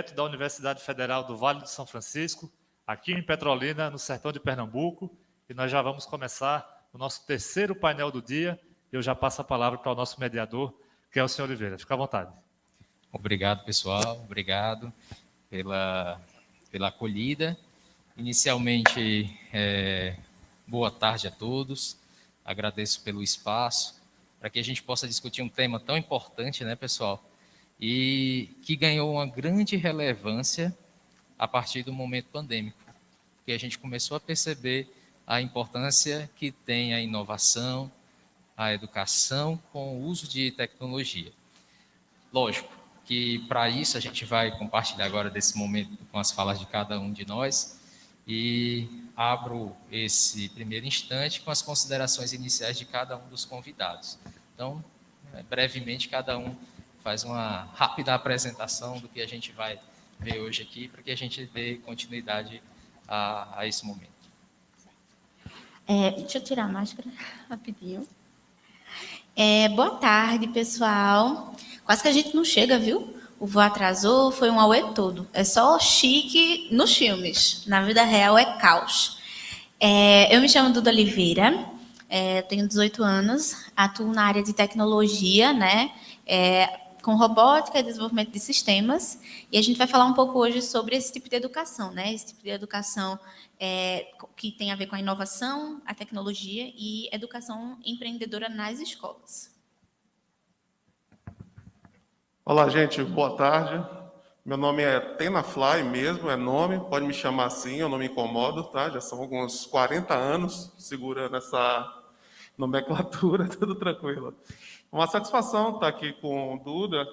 direto da Universidade Federal do Vale do São Francisco, aqui em Petrolina, no sertão de Pernambuco, e nós já vamos começar o nosso terceiro painel do dia. Eu já passo a palavra para o nosso mediador, que é o senhor Oliveira. Fica à vontade. Obrigado, pessoal. Obrigado pela acolhida. Inicialmente, boa tarde a todos. Agradeço pelo espaço, para que a gente possa discutir um tema tão importante, né, pessoal? E que ganhou uma grande relevância a partir do momento pandêmico, que a gente começou a perceber a importância que tem a inovação, a educação com o uso de tecnologia. Lógico que para isso a gente vai compartilhar agora desse momento com as falas de cada um de nós e abro esse primeiro instante com as considerações iniciais de cada um dos convidados. Então, brevemente, cada um faz uma rápida apresentação do que a gente vai ver hoje aqui, para que a gente dê continuidade a esse momento. Deixa eu tirar a máscara rapidinho. Boa tarde, pessoal. Quase que a gente não chega, viu? O voo atrasou, foi um auê todo. É só chique nos filmes. Na vida real é caos. Eu me chamo Duda Oliveira, tenho 18 anos, atuo na área de tecnologia, né? Com robótica e desenvolvimento de sistemas. E a gente vai falar um pouco hoje sobre esse tipo de educação, né? Esse tipo de educação que tem a ver com a inovação, a tecnologia e educação empreendedora nas escolas. Olá, gente, boa tarde. Meu nome é Tenafly mesmo, é nome, pode me chamar assim, eu não me incomodo, tá? Já são alguns 40 anos segurando essa nomenclatura, tudo tranquilo. Uma satisfação estar aqui com o Duda,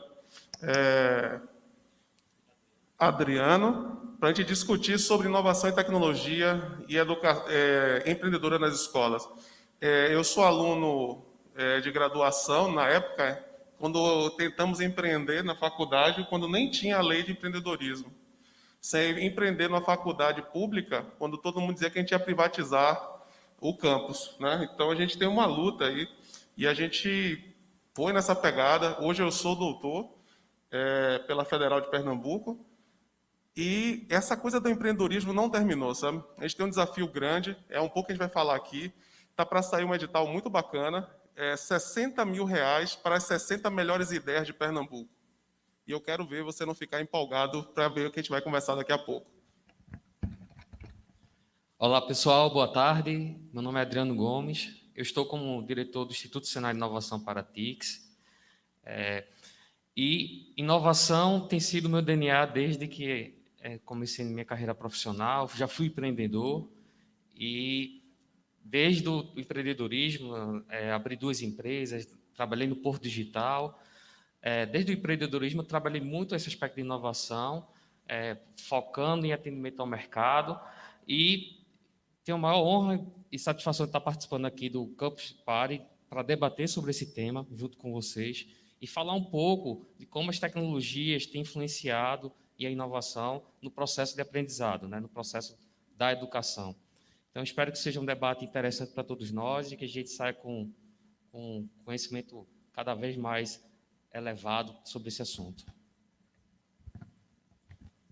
Adriano, para a gente discutir sobre inovação e tecnologia e empreendedora nas escolas. Eu sou aluno de graduação, na época, quando tentamos empreender na faculdade, quando nem tinha a lei de empreendedorismo. Sem empreender numa faculdade pública, quando todo mundo dizia que a gente ia privatizar o campus, né? Então, a gente tem uma luta aí, e a gente foi nessa pegada. Hoje eu sou doutor pela Federal de Pernambuco, e essa coisa do empreendedorismo não terminou, sabe? A gente tem um desafio grande, um pouco que a gente vai falar aqui. Está para sair um edital muito bacana, R$60 mil para as 60 melhores ideias de Pernambuco. E eu quero ver você não ficar empolgado para ver o que a gente vai conversar daqui a pouco. Olá, pessoal, boa tarde. Meu nome é Adriano Gomes. Eu estou como diretor do Instituto Senai de Inovação para TICS. E inovação tem sido meu DNA desde que comecei minha carreira profissional. Já fui empreendedor e desde o empreendedorismo abri 2 empresas, trabalhei no Porto Digital. Desde o empreendedorismo eu trabalhei muito esse aspecto de inovação, focando em atendimento ao mercado, e tenho a maior honra e satisfação de estar participando aqui do Campus Party para debater sobre esse tema junto com vocês e falar um pouco de como as tecnologias têm influenciado e a inovação no processo de aprendizado, né, no processo da educação. Então, espero que seja um debate interessante para todos nós e que a gente saia com conhecimento cada vez mais elevado sobre esse assunto.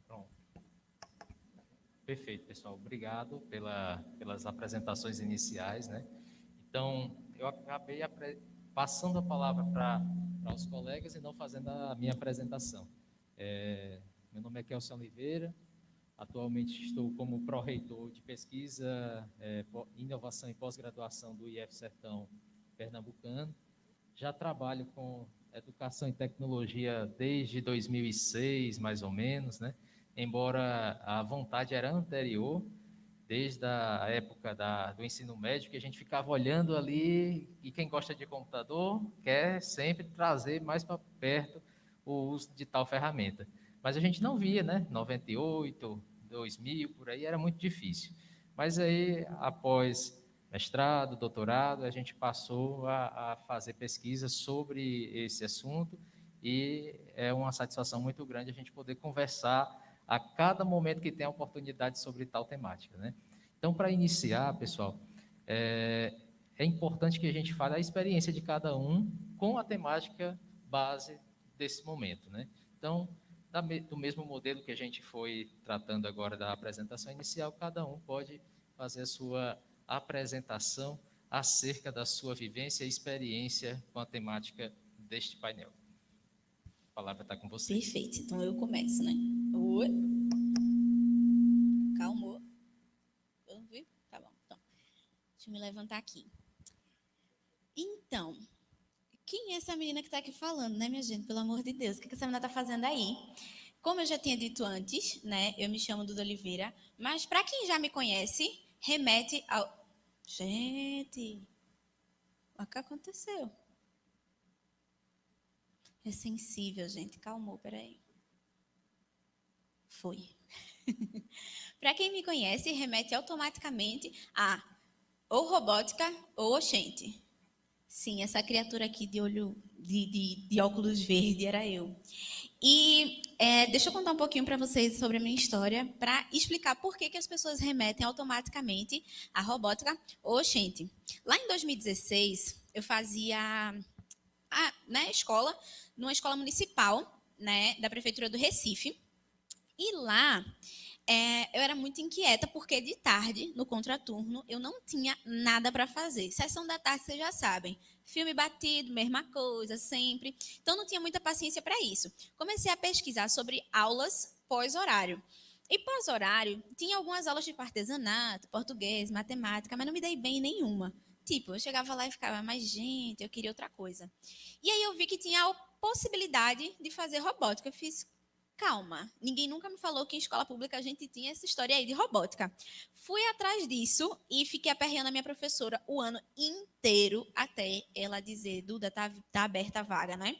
Pronto. Perfeito, pessoal. Obrigado pelas apresentações iniciais, né? Então, eu acabei passando a palavra para os colegas e não fazendo a minha apresentação. Meu nome é Kelson Oliveira. Atualmente estou como pró-reitor de pesquisa, inovação e pós-graduação do IF Sertão Pernambucano. Já trabalho com educação e tecnologia desde 2006, mais ou menos, né? Embora a vontade era anterior, desde a época do ensino médio, que a gente ficava olhando ali, e quem gosta de computador quer sempre trazer mais para perto o uso de tal ferramenta. Mas a gente não via, né? 98, 2000, por aí, era muito difícil. Mas aí, após mestrado, doutorado, a gente passou a fazer pesquisas sobre esse assunto, e é uma satisfação muito grande a gente poder conversar a cada momento que tem a oportunidade sobre tal temática, né? Então, para iniciar, pessoal, é importante que a gente fale a experiência de cada um com a temática base desse momento, né? Então, do mesmo modelo que a gente foi tratando agora da apresentação inicial, cada um pode fazer a sua apresentação acerca da sua vivência e experiência com a temática deste painel. A palavra está com você. Perfeito, então eu começo, né? Oi. Calmou. Vamos ver? Tá bom, então. Deixa eu me levantar aqui. Então, quem é essa menina que está aqui falando, né, minha gente? Pelo amor de Deus, o que essa menina está fazendo aí? Como eu já tinha dito antes, né, eu me chamo Duda Oliveira, mas para quem já me conhece, remete ao... Gente, o que aconteceu? É sensível, gente. Calmou, peraí. Foi. Para quem me conhece, remete automaticamente a ou robótica ou oxente. Sim, essa criatura aqui de olho de óculos verde era eu. E deixa eu contar um pouquinho para vocês sobre a minha história, para explicar por que as pessoas remetem automaticamente à robótica ou oxente. Lá em 2016, eu fazia escola, numa escola municipal, né, da Prefeitura do Recife. E lá, eu era muito inquieta, porque de tarde, no contraturno, eu não tinha nada para fazer. Sessão da tarde, vocês já sabem. Filme batido, mesma coisa, sempre. Então, não tinha muita paciência para isso. Comecei a pesquisar sobre aulas pós-horário. E pós-horário, tinha algumas aulas de artesanato, português, matemática, mas não me dei bem em nenhuma. Tipo, eu chegava lá e ficava, mas gente, eu queria outra coisa. E aí eu vi que tinha a possibilidade de fazer robótica. Eu fiz, calma, ninguém nunca me falou que em escola pública a gente tinha essa história aí de robótica. Fui atrás disso e fiquei aperreando a minha professora o ano inteiro até ela dizer, Duda, tá aberta a vaga, né?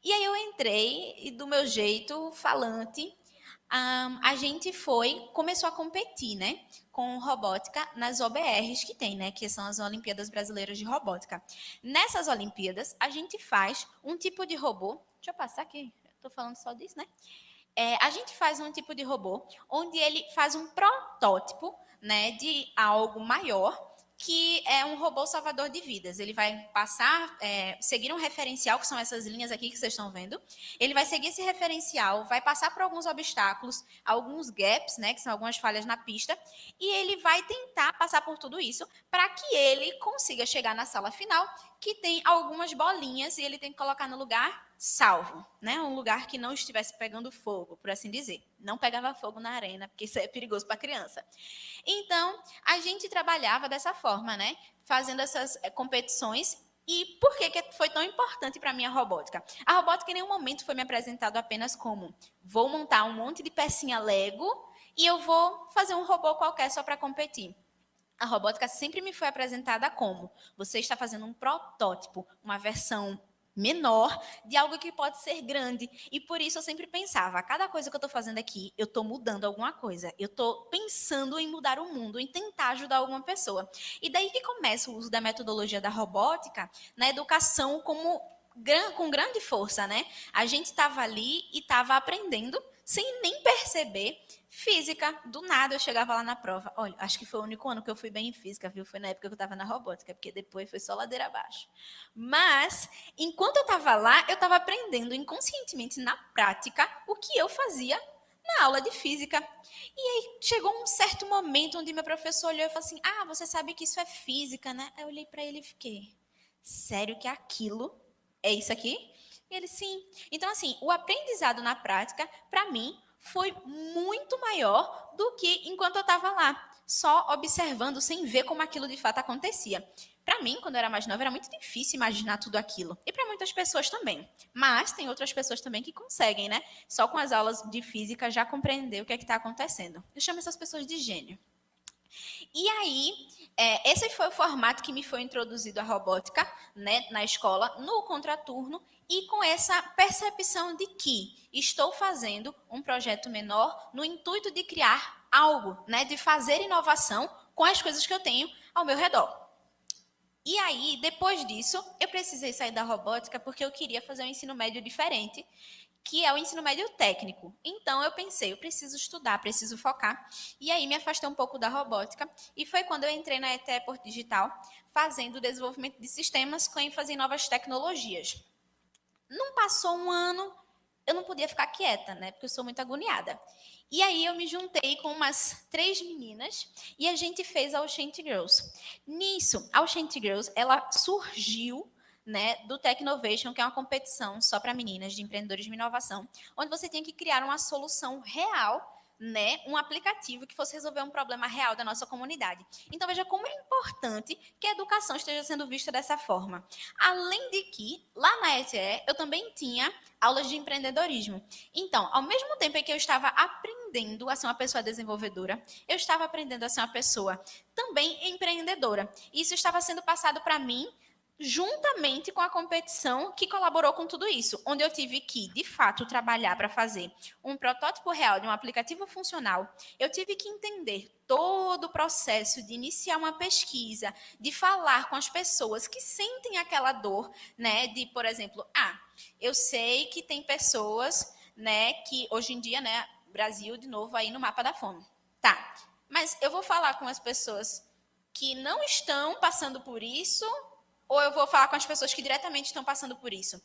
E aí eu entrei e do meu jeito, falante, a gente começou a competir, né, com robótica nas OBRs que tem, né, que são as Olimpíadas Brasileiras de Robótica. Nessas Olimpíadas, a gente faz um tipo de robô, deixa eu passar aqui, estou falando só disso, né? A gente faz um tipo de robô onde ele faz um protótipo, né, de algo maior, que é um robô salvador de vidas. Ele vai passar, seguir um referencial, que são essas linhas aqui que vocês estão vendo. Ele vai seguir esse referencial, vai passar por alguns obstáculos, alguns gaps, né, que são algumas falhas na pista, e ele vai tentar passar por tudo isso para que ele consiga chegar na sala final, que tem algumas bolinhas, e ele tem que colocar no lugar salvo, né? Um lugar que não estivesse pegando fogo, por assim dizer. Não pegava fogo na arena, porque isso é perigoso para criança. Então, a gente trabalhava dessa forma, né? Fazendo essas competições. E por que foi tão importante para mim a robótica? A robótica em nenhum momento foi me apresentado apenas como vou montar um monte de pecinha Lego e eu vou fazer um robô qualquer só para competir. A robótica sempre me foi apresentada como você está fazendo um protótipo, uma versão menor de algo que pode ser grande. E por isso eu sempre pensava, a cada coisa que eu estou fazendo aqui, eu estou mudando alguma coisa. Eu estou pensando em mudar o mundo, em tentar ajudar alguma pessoa. E daí que começa o uso da metodologia da robótica na educação com grande força, né? A gente estava ali e estava aprendendo sem nem perceber física. Do nada eu chegava lá na prova. Olha, acho que foi o único ano que eu fui bem em física, viu? Foi na época que eu estava na robótica, porque depois foi só ladeira abaixo. Mas, enquanto eu estava lá, eu estava aprendendo inconscientemente, na prática, o que eu fazia na aula de física. E aí chegou um certo momento onde meu professor olhou e falou assim, você sabe que isso é física, né? Aí eu olhei para ele e fiquei, sério que aquilo é isso aqui? E ele, sim. Então, assim, o aprendizado na prática, para mim, foi muito maior do que enquanto eu estava lá, só observando, sem ver como aquilo de fato acontecia. Para mim, quando eu era mais nova, era muito difícil imaginar tudo aquilo. E para muitas pessoas também. Mas tem outras pessoas também que conseguem, né? Só com as aulas de física já compreender o que é que está acontecendo. Eu chamo essas pessoas de gênio. E aí, esse foi o formato que me foi introduzido a robótica, né, na escola, no contraturno, e com essa percepção de que estou fazendo um projeto menor no intuito de criar algo, né, de fazer inovação com as coisas que eu tenho ao meu redor. E aí, depois disso, eu precisei sair da robótica porque eu queria fazer um ensino médio diferente, que é o ensino médio técnico. Então, eu pensei, eu preciso estudar, preciso focar. E aí, me afastei um pouco da robótica. E foi quando eu entrei na ETE Digital, fazendo desenvolvimento de sistemas com ênfase em novas tecnologias. Não passou um ano, eu não podia ficar quieta, né? Porque eu sou muito agoniada. E aí eu me juntei com umas 3 meninas e a gente fez a Oxente Girls. Nisso, a Oxente Girls, ela surgiu, né, do Technovation, que é uma competição só para meninas de empreendedorismo e inovação, onde você tinha que criar uma solução real, né, um aplicativo que fosse resolver um problema real da nossa comunidade. Então, veja como é importante que a educação esteja sendo vista dessa forma. Além de que, lá na ETE, eu também tinha aulas de empreendedorismo. Então, ao mesmo tempo em que eu estava aprendendo a ser uma pessoa desenvolvedora, eu estava aprendendo a ser uma pessoa também empreendedora. Isso estava sendo passado para mim juntamente com a competição que colaborou com tudo isso, onde eu tive que, de fato, trabalhar para fazer um protótipo real de um aplicativo funcional. Eu tive que entender todo o processo de iniciar uma pesquisa, de falar com as pessoas que sentem aquela dor, né, de, por exemplo, eu sei que tem pessoas, né, que hoje em dia, né, Brasil, de novo, aí no mapa da fome. Tá, mas eu vou falar com as pessoas que não estão passando por isso, ou eu vou falar com as pessoas que diretamente estão passando por isso?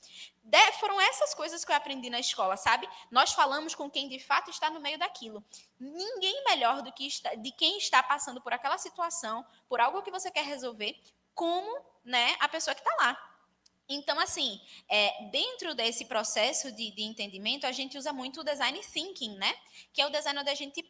Foram essas coisas que eu aprendi na escola, sabe? Nós falamos com quem de fato está no meio daquilo. Ninguém melhor do que de quem está passando por aquela situação, por algo que você quer resolver, como, né, a pessoa que está lá. Então, assim, dentro desse processo de entendimento, a gente usa muito o design thinking, né? Que é o design onde a gente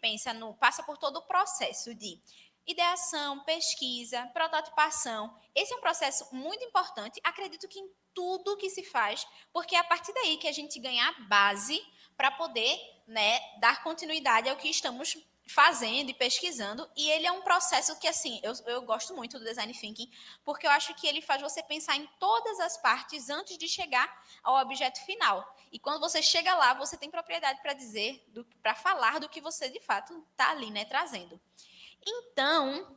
passa por todo o processo de ideação, pesquisa, prototipação. Esse é um processo muito importante, acredito que em tudo que se faz, porque é a partir daí que a gente ganha a base para poder, né, dar continuidade ao que estamos fazendo e pesquisando, e ele é um processo que, assim, eu gosto muito do design thinking, porque eu acho que ele faz você pensar em todas as partes antes de chegar ao objeto final. E quando você chega lá, você tem propriedade para falar do que você, de fato, está ali, né, trazendo. Então,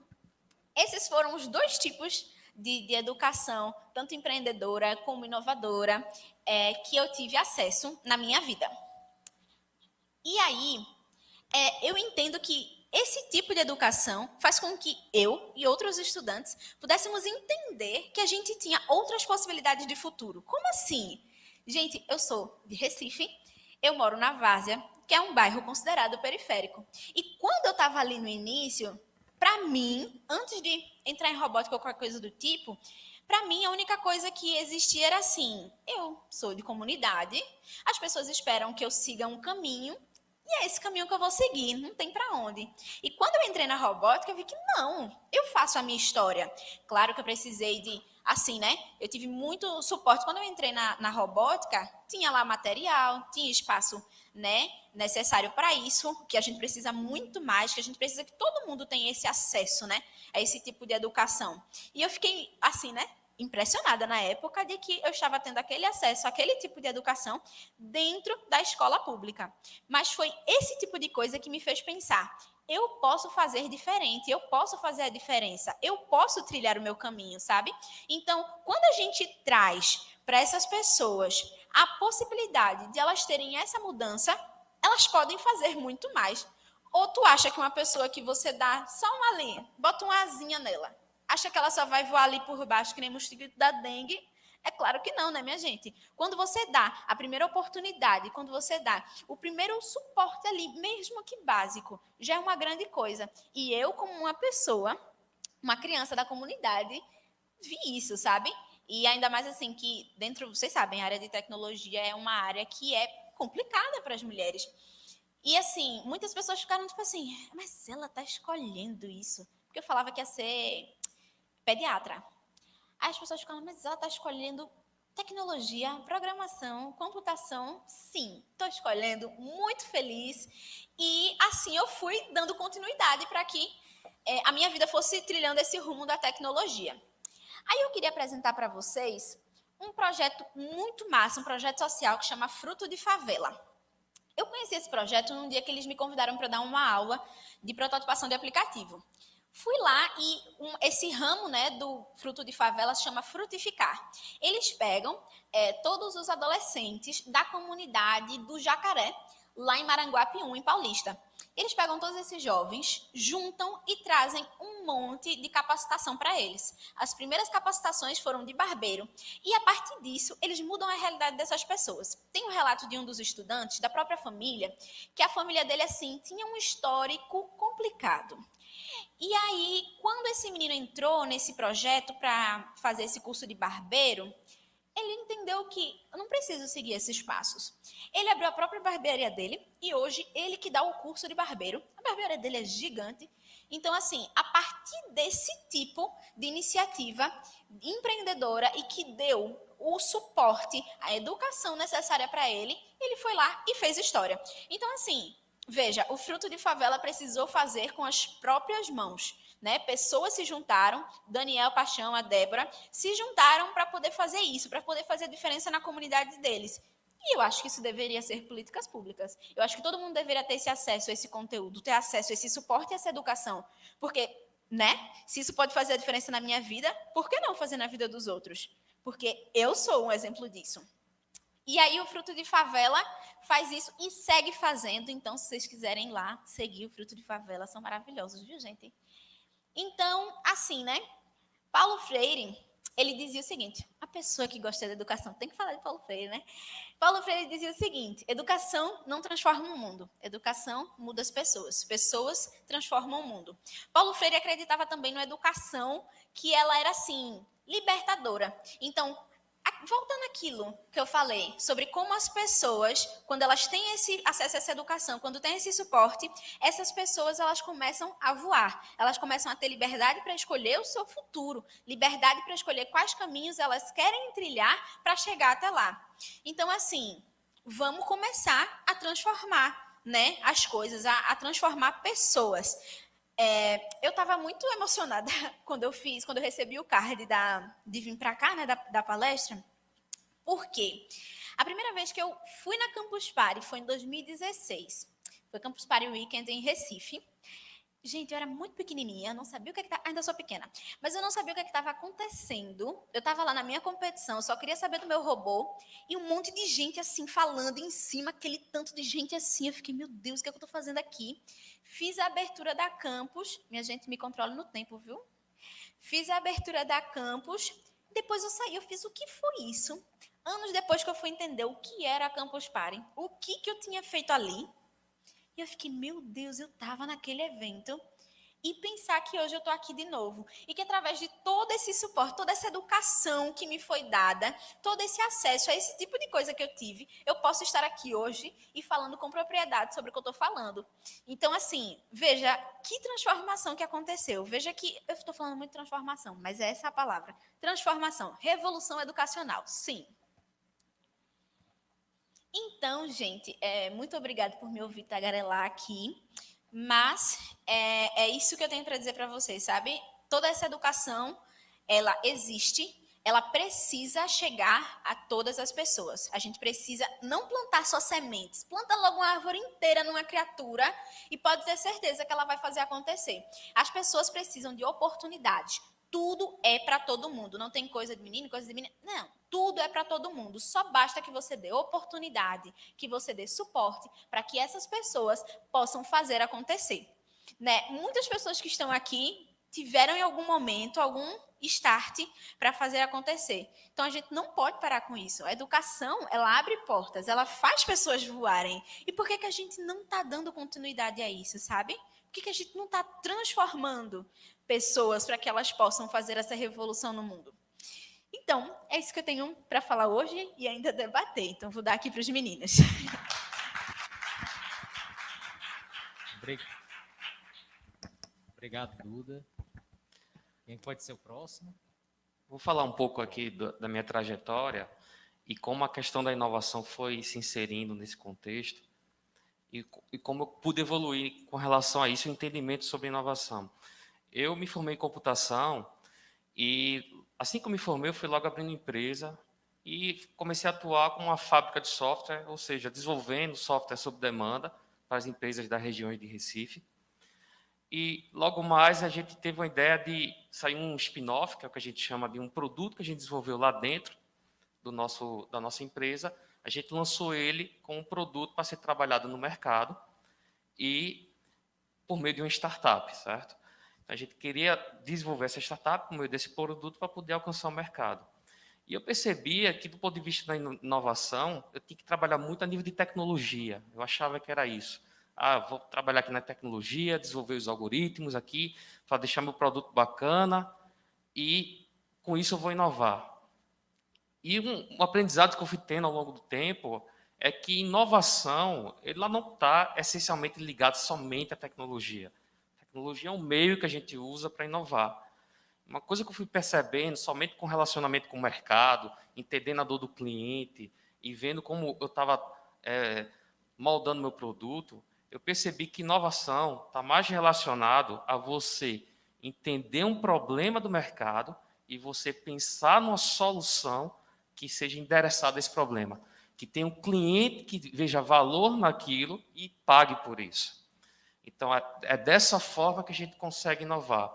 esses foram os 2 tipos de educação, tanto empreendedora como inovadora, que eu tive acesso na minha vida. E aí, eu entendo que esse tipo de educação faz com que eu e outros estudantes pudéssemos entender que a gente tinha outras possibilidades de futuro. Como assim? Gente, eu sou de Recife, eu moro na Várzea, que é um bairro considerado periférico. E quando eu estava ali no início, para mim, antes de entrar em robótica ou qualquer coisa do tipo, para mim a única coisa que existia era assim, eu sou de comunidade, as pessoas esperam que eu siga um caminho, e é esse caminho que eu vou seguir, não tem para onde. E quando eu entrei na robótica, eu vi que não, eu faço a minha história. Claro que eu precisei de, assim, né? Eu tive muito suporte. Quando eu entrei na robótica, tinha lá material, tinha espaço, né, necessário para isso, que a gente precisa muito mais, que a gente precisa que todo mundo tenha esse acesso, né, a esse tipo de educação. E eu fiquei, assim, né, impressionada na época de que eu estava tendo aquele acesso, aquele tipo de educação dentro da escola pública. Mas foi esse tipo de coisa que me fez pensar, eu posso fazer diferente, eu posso fazer a diferença, eu posso trilhar o meu caminho, sabe? Então, quando a gente traz para essas pessoas a possibilidade de elas terem essa mudança, elas podem fazer muito mais. Ou tu acha que uma pessoa que você dá só uma linha, bota uma asinha nela, acha que ela só vai voar ali por baixo, que nem mosquito da dengue? É claro que não, né, minha gente? Quando você dá a primeira oportunidade, quando você dá o primeiro suporte ali, mesmo que básico, já é uma grande coisa. E eu, como uma pessoa, uma criança da comunidade, vi isso, sabe? E ainda mais assim que dentro, vocês sabem, a área de tecnologia é uma área que é complicada para as mulheres. E assim, muitas pessoas ficaram tipo assim, mas ela está escolhendo isso. Porque eu falava que ia ser pediatra. Aí as pessoas ficam, mas ela está escolhendo tecnologia, programação, computação. Sim, estou escolhendo, muito feliz. E assim eu fui dando continuidade para que a minha vida fosse trilhando esse rumo da tecnologia. Aí eu queria apresentar para vocês um projeto muito massa, um projeto social que chama Fruto de Favela. Eu conheci esse projeto num dia que eles me convidaram para dar uma aula de prototipação de aplicativo. Fui lá e esse ramo, né, do Fruto de Favela se chama Frutificar. Eles pegam todos os adolescentes da comunidade do Jacaré, lá em Maranguape 1, em Paulista. Eles pegam todos esses jovens, juntam e trazem um monte de capacitação para eles. As primeiras capacitações foram de barbeiro. E a partir disso, eles mudam a realidade dessas pessoas. Tem um relato de um dos estudantes, da própria família, que a família dele, assim, tinha um histórico complicado. E aí, quando esse menino entrou nesse projeto para fazer esse curso de barbeiro, ele entendeu que eu não preciso seguir esses passos. Ele abriu a própria barbearia dele e hoje ele que dá o curso de barbeiro. A barbearia dele é gigante. Então, assim, a partir desse tipo de iniciativa empreendedora e que deu o suporte, a educação necessária para ele, ele foi lá e fez história. Então, assim, veja, o Fruto de Favela precisou fazer com as próprias mãos. Né? Pessoas se juntaram, Daniel Paixão, a Débora, se juntaram para poder fazer isso, para poder fazer a diferença na comunidade deles. E eu acho que isso deveria ser políticas públicas. Eu acho que todo mundo deveria ter esse acesso a esse conteúdo, ter acesso a esse suporte e essa educação. Porque, né? Se isso pode fazer a diferença na minha vida, por que não fazer na vida dos outros? Porque eu sou um exemplo disso. E aí o Fruto de Favela faz isso e segue fazendo. Então, se vocês quiserem ir lá seguir o Fruto de Favela, são maravilhosos, viu, gente? Então, assim, né? Paulo Freire, ele dizia o seguinte, a pessoa que gosta da educação, tem que falar de Paulo Freire, né? Paulo Freire dizia o seguinte, educação não transforma o mundo, educação muda as pessoas, pessoas transformam o mundo. Paulo Freire acreditava também na educação que ela era, assim, libertadora. Então, voltando àquilo que eu falei, sobre como as pessoas, quando elas têm esse acesso a essa educação, quando têm esse suporte, essas pessoas elas começam a voar, elas começam a ter liberdade para escolher o seu futuro, liberdade para escolher quais caminhos elas querem trilhar para chegar até lá. Então, assim, vamos começar a transformar, né, as coisas, a transformar pessoas. Eu estava muito emocionada quando eu recebi o card de vir para cá, né, da palestra. Por quê? A primeira vez que eu fui na Campus Party foi em 2016. Foi Campus Party Weekend em Recife. Gente, eu era muito pequenininha, não sabia o que ainda sou pequena, mas eu não sabia o que estava acontecendo. Eu estava lá na minha competição, eu só queria saber do meu robô, e um monte de gente assim, falando em cima, aquele tanto de gente assim. Eu fiquei, meu Deus, o que eu estou fazendo aqui? Fiz a abertura da Campus, minha gente me controla no tempo, viu? Fiz a abertura da Campus, depois eu saí, eu fiz o que foi isso? Anos depois que eu fui entender o que era a Campus Party, o que eu tinha feito ali, e eu fiquei, meu Deus, eu estava naquele evento. E pensar que hoje eu estou aqui de novo. E que através de todo esse suporte, toda essa educação que me foi dada, todo esse acesso a esse tipo de coisa que eu tive, eu posso estar aqui hoje e falando com propriedade sobre o que eu estou falando. Então, assim, veja que transformação que aconteceu. Veja que eu estou falando muito de transformação, mas é essa a palavra. Transformação, revolução educacional, sim. Então, gente, muito obrigada por me ouvir tagarelar aqui. Mas é isso que eu tenho para dizer para vocês, sabe? Toda essa educação, ela existe, ela precisa chegar a todas as pessoas. A gente precisa não plantar só sementes, planta logo uma árvore inteira numa criatura e pode ter certeza que ela vai fazer acontecer. As pessoas precisam de oportunidades. Tudo é para todo mundo, não tem coisa de menino, coisa de menina, não. Tudo é para todo mundo, só basta que você dê oportunidade, que você dê suporte para que essas pessoas possam fazer acontecer. Né? Muitas pessoas que estão aqui tiveram em algum momento algum start para fazer acontecer. Então, a gente não pode parar com isso. A educação, ela abre portas, ela faz pessoas voarem. E por que a gente não está dando continuidade a isso, sabe? Por que a gente não está transformando pessoas para que elas possam fazer essa revolução no mundo? Então, é isso que eu tenho para falar hoje e ainda debater. Então, vou dar aqui para os meninos. Obrigado, Duda. Quem pode ser o próximo? Vou falar um pouco aqui da minha trajetória e como a questão da inovação foi se inserindo nesse contexto e como eu pude evoluir com relação a isso, o entendimento sobre inovação. Eu me formei em computação e, assim que eu me formei, eu fui logo abrindo empresa e comecei a atuar com uma fábrica de software, ou seja, desenvolvendo software sob demanda para as empresas das regiões de Recife. E logo mais a gente teve uma ideia de sair um spin-off, que é o que a gente chama de um produto que a gente desenvolveu lá dentro da nossa empresa, a gente lançou ele como um produto para ser trabalhado no mercado e por meio de uma startup, certo? Então, a gente queria desenvolver essa startup por meio desse produto para poder alcançar o mercado. E eu percebia que, do ponto de vista da inovação, eu tinha que trabalhar muito a nível de tecnologia. Eu achava que era isso. Vou trabalhar aqui na tecnologia, desenvolver os algoritmos aqui, para deixar meu produto bacana e, com isso, eu vou inovar. E um aprendizado que eu fui tendo ao longo do tempo é que inovação ela não está essencialmente ligada somente à tecnologia. A tecnologia é um meio que a gente usa para inovar. Uma coisa que eu fui percebendo, somente com relacionamento com o mercado, entendendo a dor do cliente e vendo como eu estava moldando meu produto, eu percebi que inovação está mais relacionado a você entender um problema do mercado e você pensar numa solução que seja endereçada a esse problema, que tenha um cliente que veja valor naquilo e pague por isso. Então, é dessa forma que a gente consegue inovar.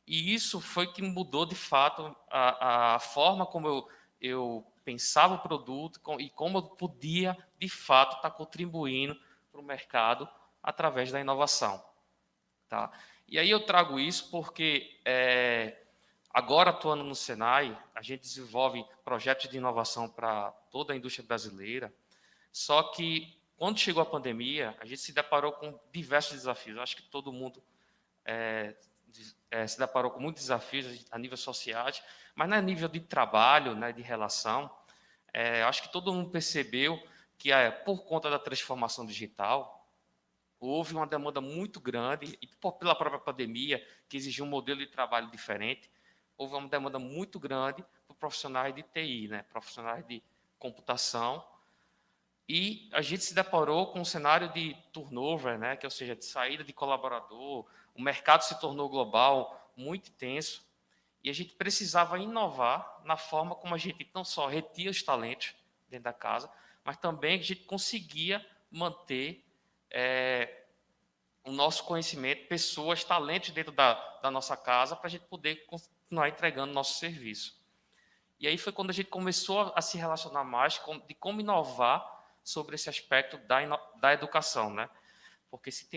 E isso foi que mudou, de fato, a forma como eu pensava o produto e como eu podia, de fato, estar contribuindo para o mercado através da inovação. Tá? E aí eu trago isso porque, agora atuando no Senai, a gente desenvolve projetos de inovação para toda a indústria brasileira, só que, quando chegou a pandemia, a gente se deparou com diversos desafios. Acho que todo mundo se deparou com muitos desafios a nível social, mas não a nível de trabalho, né, de relação. Acho que todo mundo percebeu que, por conta da transformação digital, houve uma demanda muito grande, e pela própria pandemia, que exigiu um modelo de trabalho diferente, houve uma demanda muito grande por profissionais de TI, né, profissionais de computação, e a gente se deparou com um cenário de turnover, né, que, ou seja, de saída de colaborador, o mercado se tornou global, muito intenso, e a gente precisava inovar na forma como a gente não só retia os talentos dentro da casa, mas também a gente conseguia manter o nosso conhecimento, pessoas, talentos dentro da nossa casa, para a gente poder continuar entregando nosso serviço. E aí foi quando a gente começou a se relacionar mais de como inovar sobre esse aspecto da educação, né? Porque se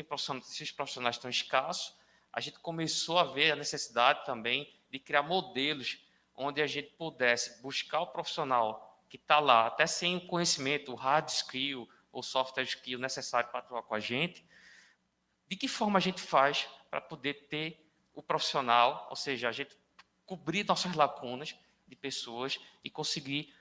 os profissionais estão escassos, a gente começou a ver a necessidade também de criar modelos onde a gente pudesse buscar o profissional que está lá, até sem o conhecimento, o hard skill ou soft skill necessário para atuar com a gente, de que forma a gente faz para poder ter o profissional, ou seja, a gente cobrir nossas lacunas de pessoas e conseguir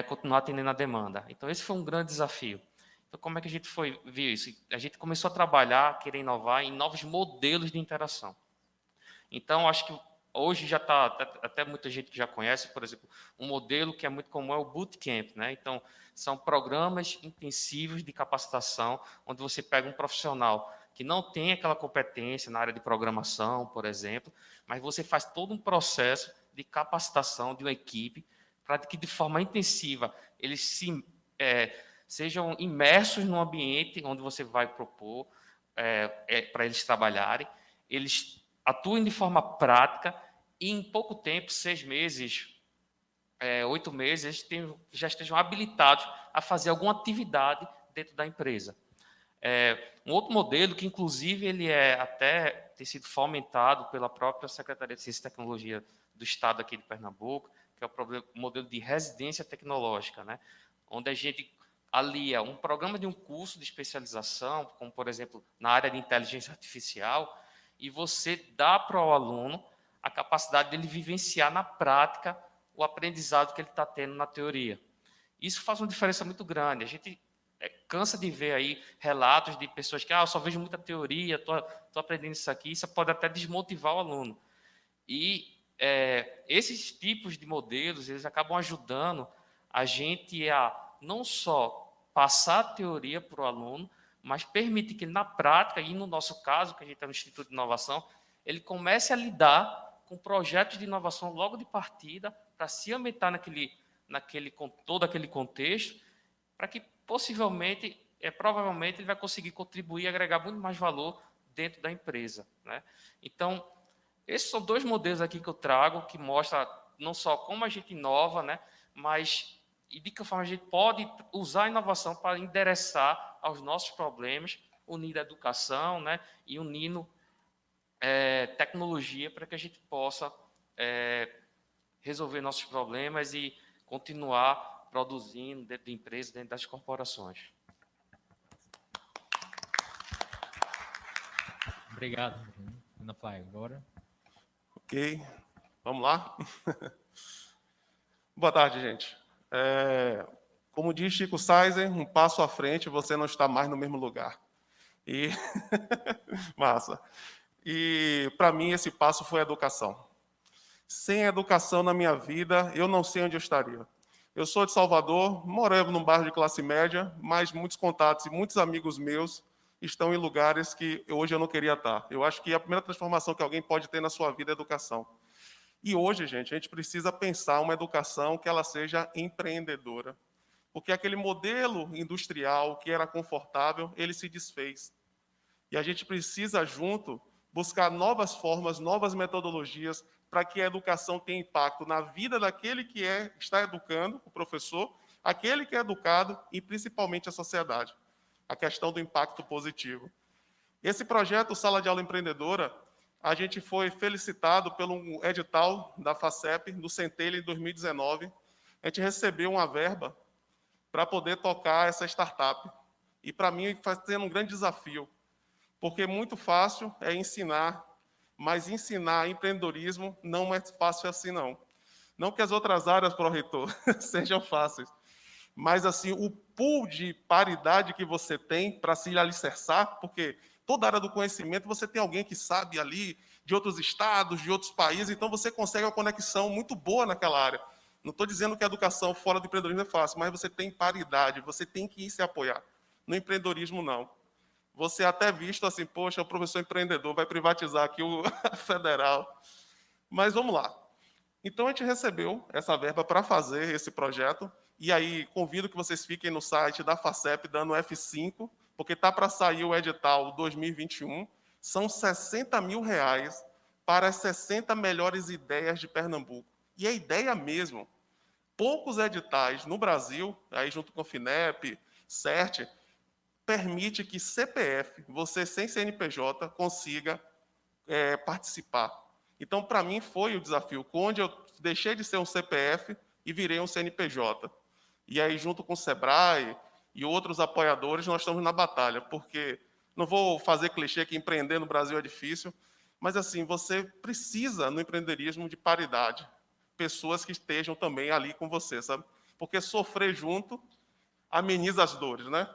continuar atendendo a demanda. Então, esse foi um grande desafio. Então, como é que a gente viu isso? A gente começou a trabalhar, querer inovar em novos modelos de interação. Então, acho que hoje já está, até muita gente que já conhece, por exemplo, um modelo que é muito comum é o bootcamp, né? Então, são programas intensivos de capacitação, onde você pega um profissional que não tem aquela competência na área de programação, por exemplo, mas você faz todo um processo de capacitação de uma equipe para que, de forma intensiva, eles sejam imersos no ambiente onde você vai propor para eles trabalharem, eles atuem de forma prática e, em pouco tempo, 6 meses, 8 meses, já estejam habilitados a fazer alguma atividade dentro da empresa. Um outro modelo que, inclusive, ele até tem sido fomentado pela própria Secretaria de Ciência e Tecnologia do Estado aqui de Pernambuco, que é o modelo de residência tecnológica, né? Onde a gente alia um programa de um curso de especialização, como, por exemplo, na área de inteligência artificial, e você dá para o aluno a capacidade de ele vivenciar na prática o aprendizado que ele está tendo na teoria. Isso faz uma diferença muito grande. A gente cansa de ver aí relatos de pessoas que eu só vejo muita teoria, estou aprendendo isso aqui, isso pode até desmotivar o aluno. E esses tipos de modelos, eles acabam ajudando a gente a não só passar a teoria para o aluno, mas permitir que, na prática, e no nosso caso, que a gente está no Instituto de Inovação, ele comece a lidar com projetos de inovação logo de partida, para se ambientar todo aquele contexto, para que, possivelmente, provavelmente, ele vai conseguir contribuir e agregar muito mais valor dentro da empresa, né? Então, esses são 2 modelos aqui que eu trago, que mostram não só como a gente inova, né, mas e de que forma a gente pode usar a inovação para endereçar aos nossos problemas, unindo a educação, né, e unindo tecnologia para que a gente possa resolver nossos problemas e continuar produzindo dentro de empresas, dentro das corporações. Obrigado, Ana Flávia. Agora, Ok, vamos lá? Boa tarde, gente. Como diz Chico Sainz, um passo à frente, você não está mais no mesmo lugar. E massa. E para mim esse passo foi a educação. Sem educação na minha vida, eu não sei onde eu estaria. Eu sou de Salvador, morando num bairro de classe média, mas muitos contatos e muitos amigos meus estão em lugares que hoje eu não queria estar. Eu acho que a primeira transformação que alguém pode ter na sua vida é a educação. E hoje, gente, a gente precisa pensar uma educação que ela seja empreendedora. Porque aquele modelo industrial que era confortável, ele se desfez. E a gente precisa, junto, buscar novas formas, novas metodologias, para que a educação tenha impacto na vida daquele que está educando, o professor, aquele que é educado e, principalmente, a sociedade. A questão do impacto positivo. Esse projeto, Sala de Aula Empreendedora, a gente foi felicitado pelo edital da FACEP, do Centelha, em 2019. A gente recebeu uma verba para poder tocar essa startup. E, para mim, está sendo um grande desafio, porque muito fácil é ensinar, mas ensinar empreendedorismo não é fácil assim, não. Não que as outras áreas, pró-reitor, sejam fáceis, mas assim, o pool de paridade que você tem para se alicerçar, porque toda área do conhecimento você tem alguém que sabe ali, de outros estados, de outros países, então você consegue uma conexão muito boa naquela área. Não estou dizendo que a educação fora do empreendedorismo é fácil, mas você tem paridade, você tem que ir se apoiar. No empreendedorismo, não. Você até visto assim, poxa, o professor empreendedor vai privatizar aqui o federal. Mas vamos lá. Então, a gente recebeu essa verba para fazer esse projeto, e aí convido que vocês fiquem no site da FACEP, dando F5, porque está para sair o edital 2021, são R$60 mil para as 60 melhores ideias de Pernambuco. E é ideia mesmo. Poucos editais no Brasil, aí junto com o FINEP, CERT, permite que CPF, você sem CNPJ, consiga participar. Então, para mim, foi o desafio, onde eu deixei de ser um CPF e virei um CNPJ. E aí, junto com o SEBRAE e outros apoiadores, nós estamos na batalha, porque não vou fazer clichê que empreender no Brasil é difícil, mas, assim, você precisa, no empreendedorismo, de paridade. Pessoas que estejam também ali com você, sabe? Porque sofrer junto ameniza as dores, né?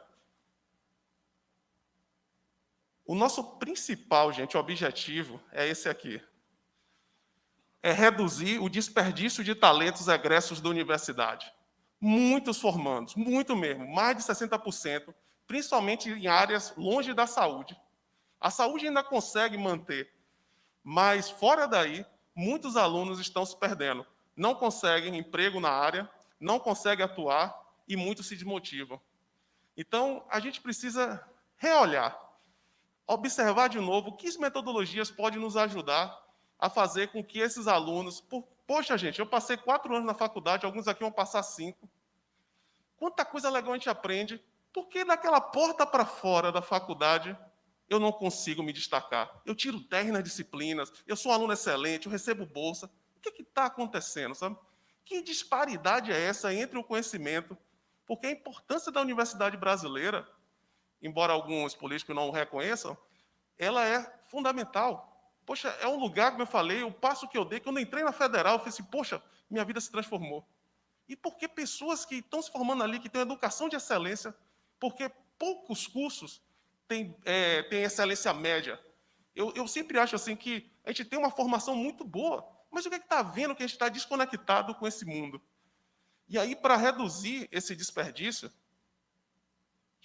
O nosso principal, gente, objetivo é esse aqui. É reduzir o desperdício de talentos egressos da universidade. Muitos formandos, muito mesmo, mais de 60%, principalmente em áreas longe da saúde. A saúde ainda consegue manter, mas fora daí, muitos alunos estão se perdendo. Não conseguem emprego na área, não conseguem atuar e muitos se desmotivam. Então, a gente precisa reolhar, observar de novo que metodologias podem nos ajudar a fazer com que esses alunos... Poxa, gente, eu passei 4 anos na faculdade, alguns aqui vão passar 5. Quanta coisa legal a gente aprende, por que daquela porta para fora da faculdade eu não consigo me destacar? Eu tiro 10 nas disciplinas, eu sou um aluno excelente, eu recebo bolsa. O que está acontecendo, sabe? Que disparidade é essa entre o conhecimento? Porque a importância da universidade brasileira, embora alguns políticos não o reconheçam, ela é fundamental. Poxa, é um lugar, como eu falei, o passo que eu dei, quando eu entrei na Federal, eu falei assim, poxa, minha vida se transformou. E por que pessoas que estão se formando ali, que têm educação de excelência, porque poucos cursos têm excelência média? Eu sempre acho assim que a gente tem uma formação muito boa, mas o que está vendo que a gente está desconectado com esse mundo? E aí, para reduzir esse desperdício,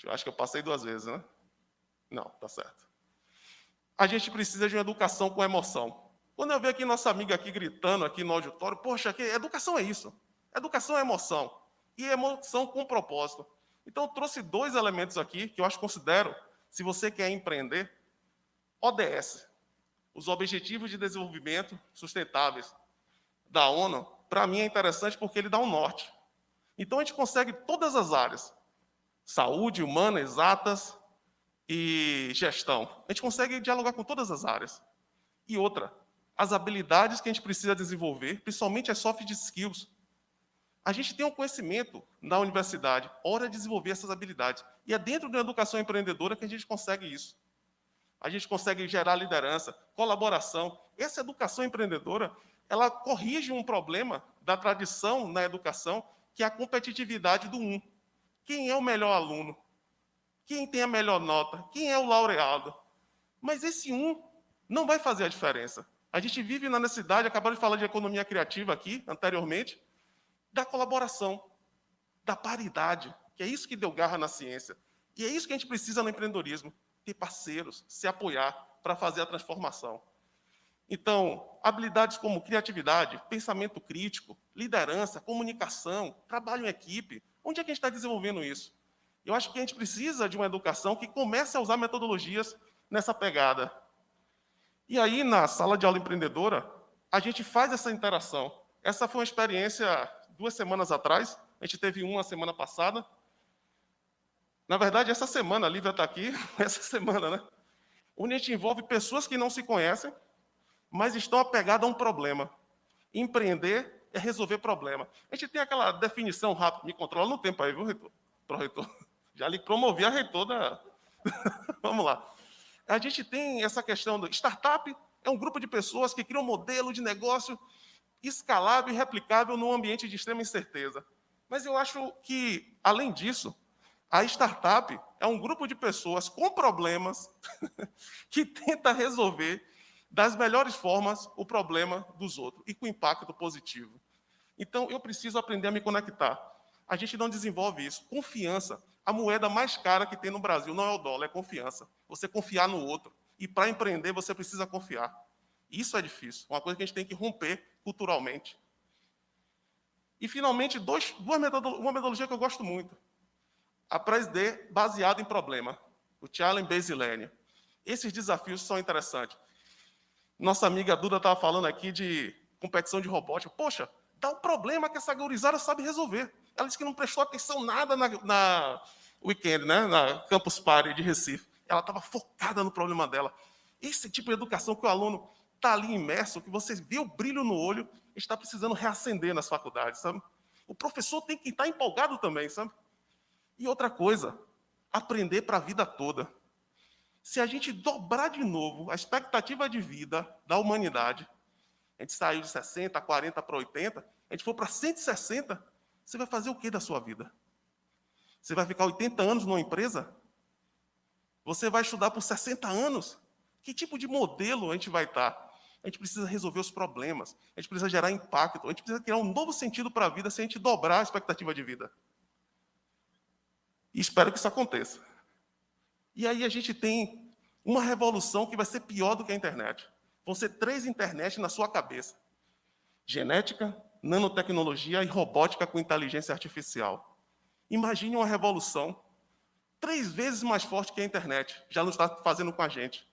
eu acho que eu passei 2 vezes, né? Não, tá certo. A gente precisa de uma educação com emoção. Quando eu vejo aqui nossa amiga aqui gritando aqui no auditório, poxa, educação é isso. Educação é emoção. E emoção com propósito. Então, eu trouxe 2 elementos aqui que eu considero, se você quer empreender, ODS, os Objetivos de Desenvolvimento Sustentáveis da ONU, para mim é interessante porque ele dá um norte. Então, a gente consegue todas as áreas, saúde, humana, exatas e gestão. A gente consegue dialogar com todas as áreas. E outra, as habilidades que a gente precisa desenvolver, principalmente as soft skills. A gente tem um conhecimento na universidade, hora de desenvolver essas habilidades. E é dentro da educação empreendedora que a gente consegue isso. A gente consegue gerar liderança, colaboração. Essa educação empreendedora, ela corrige um problema da tradição na educação, que é a competitividade do um. Quem é o melhor aluno? Quem tem a melhor nota? Quem é o laureado? Mas esse um não vai fazer a diferença. A gente vive na necessidade, acabaram de falar de economia criativa aqui, anteriormente, da colaboração, da paridade, que é isso que deu garra na ciência. E é isso que a gente precisa no empreendedorismo, ter parceiros, se apoiar para fazer a transformação. Então, habilidades como criatividade, pensamento crítico, liderança, comunicação, trabalho em equipe, onde é que a gente está desenvolvendo isso? Eu acho que a gente precisa de uma educação que comece a usar metodologias nessa pegada. E aí, na sala de aula empreendedora, a gente faz essa interação. Essa foi uma experiência 2 semanas atrás, a gente teve uma semana passada. Na verdade, essa semana, a Lívia está aqui, essa semana, né? Onde a gente envolve pessoas que não se conhecem, mas estão apegadas a um problema. Empreender é resolver problema. A gente tem aquela definição rápida, me controla no tempo aí, viu, reitor? Pró-reitor. Já lhe promovi a reitor da... Vamos lá. A gente tem essa questão do startup, é um grupo de pessoas que criam um modelo de negócio escalável e replicável num ambiente de extrema incerteza. Mas eu acho que, além disso, a startup é um grupo de pessoas com problemas que tenta resolver das melhores formas o problema dos outros e com impacto positivo. Então, eu preciso aprender a me conectar. A gente não desenvolve isso. Confiança. A moeda mais cara que tem no Brasil não é o dólar, é confiança. Você confiar no outro. E para empreender, você precisa confiar. Isso é difícil. Uma coisa que a gente tem que romper culturalmente. E, finalmente, uma metodologia que eu gosto muito. A 3D baseada em problema. O Challenge Based Learning. Esses desafios são interessantes. Nossa amiga Duda estava falando aqui de competição de robótica. Poxa, dá um problema que essa gurizada sabe resolver. Ela disse que não prestou atenção nada na weekend, né? Na Campus Party de Recife. Ela estava focada no problema dela. Esse tipo de educação que o aluno está ali imerso, que você vê o brilho no olho, está precisando reacender nas faculdades, sabe? O professor tem que estar empolgado também, sabe? E outra coisa, aprender para a vida toda. Se a gente dobrar de novo a expectativa de vida da humanidade, a gente saiu de 60, 40 para 80, a gente for para 160, você vai fazer o que da sua vida? Você vai ficar 80 anos numa empresa? Você vai estudar por 60 anos? Que tipo de modelo a gente vai estar? A gente precisa resolver os problemas, a gente precisa gerar impacto, a gente precisa criar um novo sentido para a vida se a gente dobrar a expectativa de vida. E espero que isso aconteça. E aí a gente tem uma revolução que vai ser pior do que a internet. Vão ser 3 internet na sua cabeça. Genética, nanotecnologia e robótica com inteligência artificial. Imagine uma revolução 3 vezes mais forte que a internet. Já não está fazendo com a gente.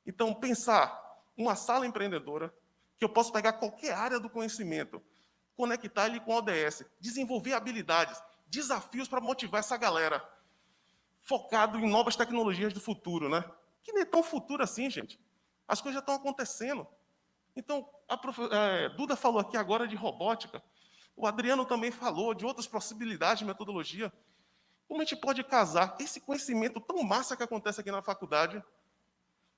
Então, pensar uma sala empreendedora, que eu posso pegar qualquer área do conhecimento, conectar ele com a ODS, desenvolver habilidades, desafios para motivar essa galera, focado em novas tecnologias do futuro, né? Que nem é tão futuro assim, gente. As coisas já estão acontecendo. Então, a Duda falou aqui agora de robótica, o Adriano também falou de outras possibilidades de metodologia. Como a gente pode casar esse conhecimento tão massa que acontece aqui na faculdade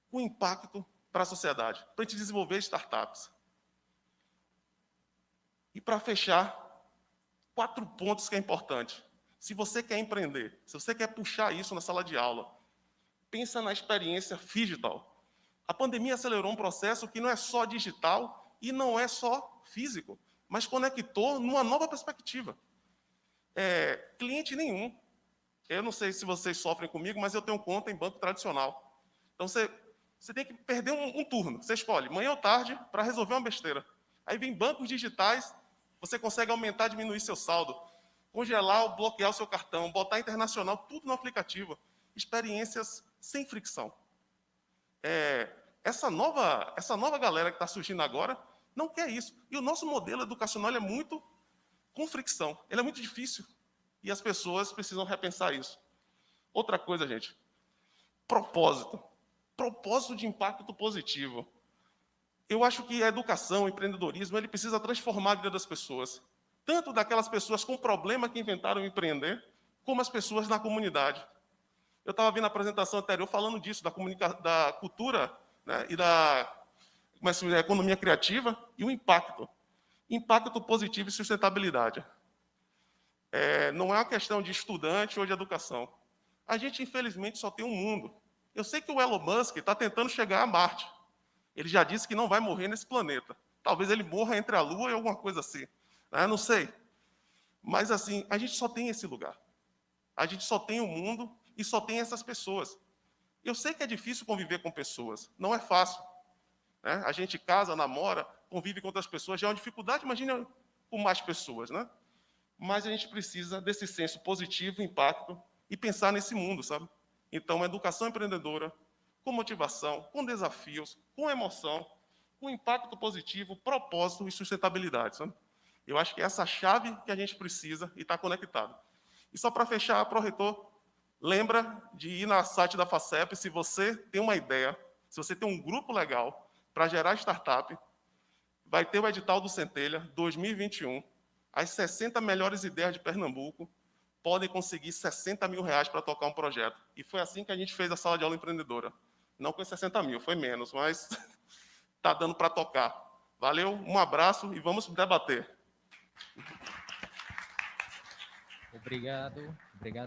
com impacto para a sociedade, para a gente desenvolver startups? E para fechar, 4 pontos que é importante. Se você quer empreender, se você quer puxar isso na sala de aula, pensa na experiência digital. A pandemia acelerou um processo que não é só digital e não é só físico, mas conectou numa nova perspectiva. Cliente nenhum. Eu não sei se vocês sofrem comigo, mas eu tenho conta em banco tradicional. Então, você tem que perder um turno. Você escolhe manhã ou tarde para resolver uma besteira. Aí vem bancos digitais, você consegue aumentar, diminuir seu saldo, congelar ou bloquear o seu cartão, botar internacional, tudo no aplicativo. Experiências sem fricção. Essa nova galera que está surgindo agora não quer isso. E o nosso modelo educacional é muito com fricção. Ele é muito difícil e as pessoas precisam repensar isso. Outra coisa, gente, propósito. Propósito de impacto positivo. Eu acho que a educação, o empreendedorismo, ele precisa transformar a vida das pessoas. Tanto daquelas pessoas com problema que inventaram empreender, como as pessoas na comunidade. Eu estava vendo a apresentação anterior falando disso, da cultura, né, e da economia criativa e o impacto. Impacto positivo e sustentabilidade. Não é uma questão de estudante ou de educação. A gente, infelizmente, só tem um mundo. Eu sei que o Elon Musk está tentando chegar a Marte. Ele já disse que não vai morrer nesse planeta. Talvez ele morra entre a Lua e alguma coisa assim. Não sei. Mas, assim, a gente só tem esse lugar. A gente só tem o mundo e só tem essas pessoas. Eu sei que é difícil conviver com pessoas. Não é fácil. Né? A gente casa, namora, convive com outras pessoas. Já é uma dificuldade, imagina com mais pessoas. Né? Mas a gente precisa desse senso positivo, impacto, e pensar nesse mundo, sabe? Então, uma educação empreendedora, com motivação, com desafios, com emoção, com impacto positivo, propósito e sustentabilidade, sabe? Eu acho que é essa chave que a gente precisa e está conectado. E só para fechar, pró-reitor, lembra de ir na site da FACEP, se você tem uma ideia, se você tem um grupo legal para gerar startup, vai ter o edital do Centelha 2021, as 60 melhores ideias de Pernambuco podem conseguir R$60 mil para tocar um projeto. E foi assim que a gente fez a sala de aula empreendedora. Não foi 60 mil, foi menos, mas está dando para tocar. Valeu, um abraço e vamos debater. Obrigado,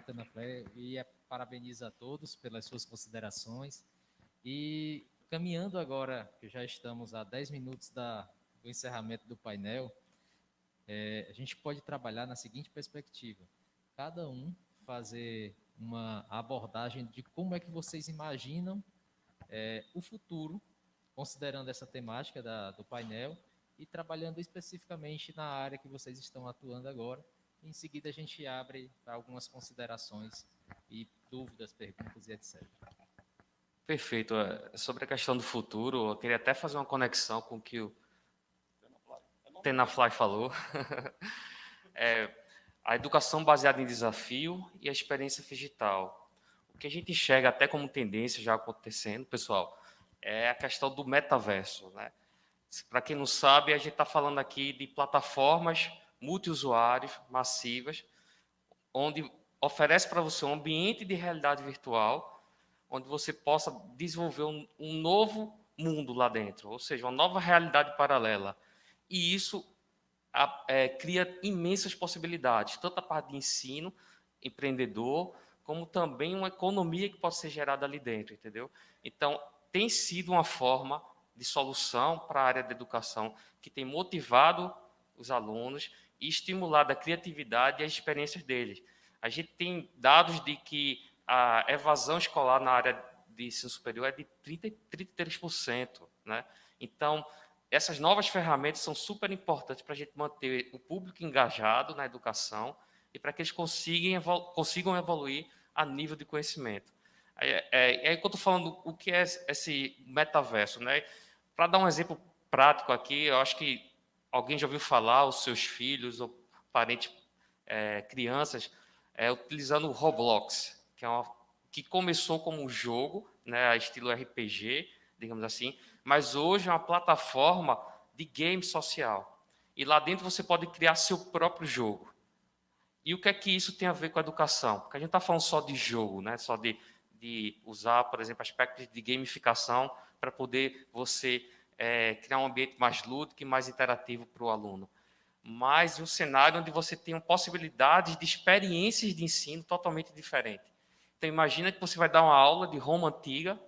Ana Flé, e parabenizo a todos pelas suas considerações. E caminhando agora, que já estamos a 10 minutos do encerramento do painel, a gente pode trabalhar na seguinte perspectiva: cada um fazer uma abordagem de como é que vocês imaginam o futuro, considerando essa temática do painel e trabalhando especificamente na área que vocês estão atuando agora. Em seguida, a gente abre para algumas considerações e dúvidas, perguntas e etc. Perfeito. Sobre a questão do futuro, eu queria até fazer uma conexão com o que o Tenafly falou. A educação baseada em desafio e a experiência digital. O que a gente enxerga até como tendência já acontecendo, pessoal, é a questão do metaverso, né? Para quem não sabe, a gente está falando aqui de plataformas multiusuários, massivas, onde oferece para você um ambiente de realidade virtual, onde você possa desenvolver um novo mundo lá dentro, ou seja, uma nova realidade paralela. E isso cria imensas possibilidades, tanto a parte de ensino, empreendedor, como também uma economia que pode ser gerada ali dentro, entendeu? Então, tem sido uma forma de solução para a área da educação que tem motivado os alunos e estimulado a criatividade e as experiências deles. A gente tem dados de que a evasão escolar na área de ensino superior é de 33%, né? Então, essas novas ferramentas são super importantes para a gente manter o público engajado na educação e para que eles consigam evoluir a nível de conhecimento. É que eu estou falando o que é esse metaverso, né? Para dar um exemplo prático aqui, eu acho que alguém já ouviu falar, os seus filhos ou parentes, crianças, utilizando o Roblox, que começou como um jogo, né, estilo RPG, digamos assim, mas hoje é uma plataforma de game social. E lá dentro você pode criar seu próprio jogo. E o que é que isso tem a ver com a educação? Porque a gente está falando só de jogo, né? Só de usar, por exemplo, aspectos de gamificação para poder você criar um ambiente mais lúdico e mais interativo para o aluno. Mas um cenário onde você tem possibilidades de experiências de ensino totalmente diferentes. Então, imagina que você vai dar uma aula de Roma Antiga,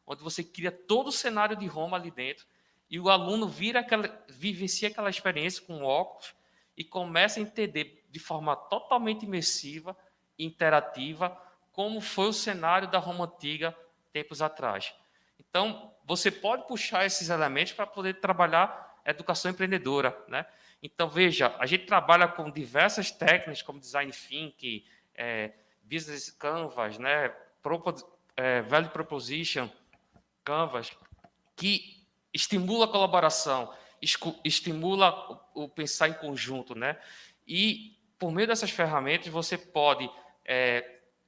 onde você cria todo o cenário de Roma ali dentro, e o aluno vivencia aquela experiência com óculos e começa a entender de forma totalmente imersiva e interativa como foi o cenário da Roma Antiga tempos atrás. Então, você pode puxar esses elementos para poder trabalhar a educação empreendedora, né? Então, veja, a gente trabalha com diversas técnicas, como Design Thinking, Business Canvas, né? Value Proposition Canvas, que estimula a colaboração, estimula o pensar em conjunto, né? E, por meio dessas ferramentas, você pode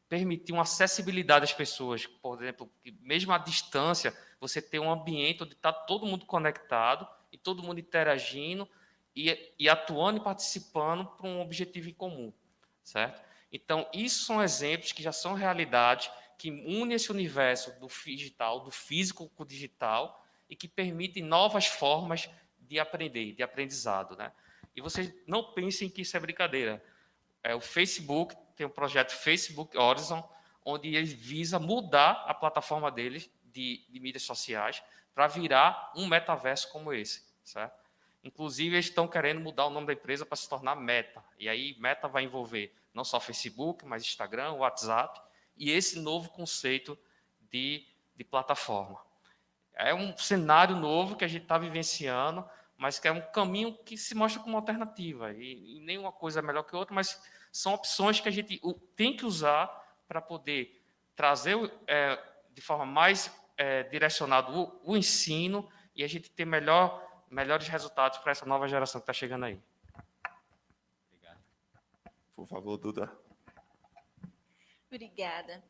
permitir uma acessibilidade às pessoas. Por exemplo, que mesmo à distância, você ter um ambiente onde está todo mundo conectado e todo mundo interagindo e atuando e participando para um objetivo em comum, certo? Então, isso são exemplos que já são realidades, que unem esse universo do digital, do físico com o digital, e que permitem novas formas de aprender, de aprendizado, né? E vocês não pensem que isso é brincadeira. O Facebook tem um projeto Facebook Horizon, onde ele visa mudar a plataforma deles de mídias sociais para virar um metaverso como esse, certo? Inclusive, eles estão querendo mudar o nome da empresa para se tornar Meta. E aí, Meta vai envolver não só Facebook, mas Instagram, WhatsApp, e esse novo conceito de plataforma. É um cenário novo que a gente está vivenciando, mas que é um caminho que se mostra como alternativa. E nenhuma coisa é melhor que outra, mas são opções que a gente tem que usar para poder trazer de forma mais direcionada o ensino e a gente ter melhores resultados para essa nova geração que está chegando aí. Obrigado. Por favor, Duda. Obrigada.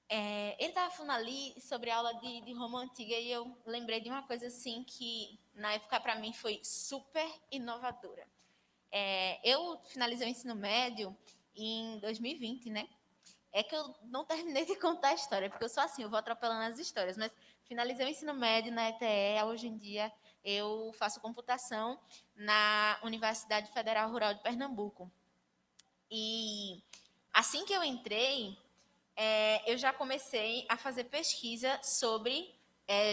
Ele estava falando ali sobre a aula de Roma Antiga e eu lembrei de uma coisa assim que, na época, para mim, foi super inovadora. Eu finalizei o ensino médio em 2020, né? É que eu não terminei de contar a história, porque eu sou assim, eu vou atropelando as histórias, mas finalizei o ensino médio na ETE, hoje em dia eu faço computação na Universidade Federal Rural de Pernambuco. E assim que eu entrei, eu já comecei a fazer pesquisa sobre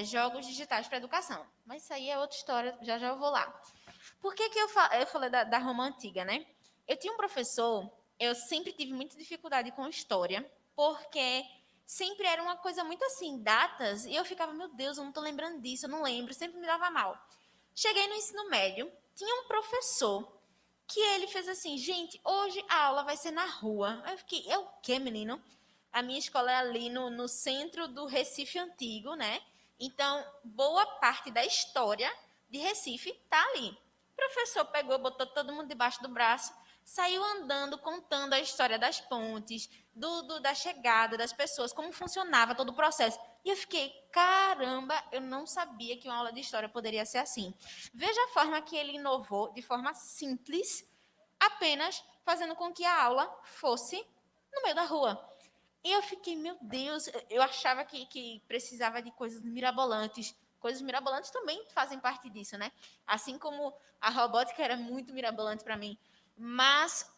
jogos digitais para educação. Mas isso aí é outra história, já eu vou lá. Por que eu falei da Roma Antiga, né? Eu tinha um professor, eu sempre tive muita dificuldade com história, porque sempre era uma coisa muito assim, datas, e eu ficava, meu Deus, eu não estou lembrando disso, eu não lembro, sempre me dava mal. Cheguei no ensino médio, tinha um professor que ele fez assim, gente, hoje a aula vai ser na rua. Aí eu fiquei, é o quê, menino? A minha escola é ali no centro do Recife Antigo, né? Então, boa parte da história de Recife está ali. O professor pegou, botou todo mundo debaixo do braço, saiu andando, contando a história das pontes, da chegada das pessoas, como funcionava todo o processo. E eu fiquei, caramba, eu não sabia que uma aula de história poderia ser assim. Veja a forma que ele inovou, de forma simples, apenas fazendo com que a aula fosse no meio da rua. E eu fiquei, meu Deus, eu achava que precisava de coisas mirabolantes. Coisas mirabolantes também fazem parte disso, né? Assim como a robótica era muito mirabolante para mim. Mas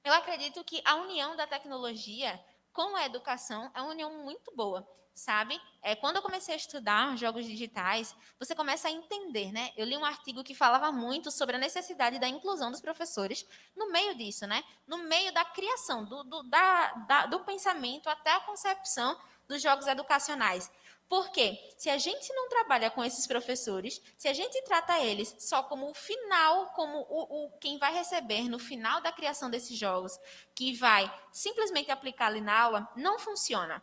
eu acredito que a união da tecnologia com a educação é uma união muito boa, sabe? Quando eu comecei a estudar jogos digitais, você começa a entender, né? Eu li um artigo que falava muito sobre a necessidade da inclusão dos professores no meio disso, né? No meio da criação, do pensamento até a concepção dos jogos educacionais. Porque se a gente não trabalha com esses professores, se a gente trata eles só como o final, como quem vai receber no final da criação desses jogos, que vai simplesmente aplicar ali na aula, não funciona.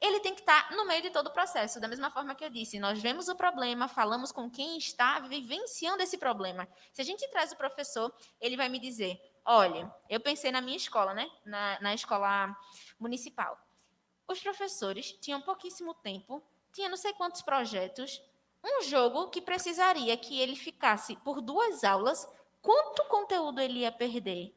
Ele tem que estar no meio de todo o processo. Da mesma forma que eu disse, nós vemos o problema, falamos com quem está vivenciando esse problema. Se a gente traz o professor, ele vai me dizer, olha, eu pensei na minha escola, né? Na escola municipal. Os professores tinham pouquíssimo tempo, tinha não sei quantos projetos, um jogo que precisaria que ele ficasse por 2 aulas, quanto conteúdo ele ia perder?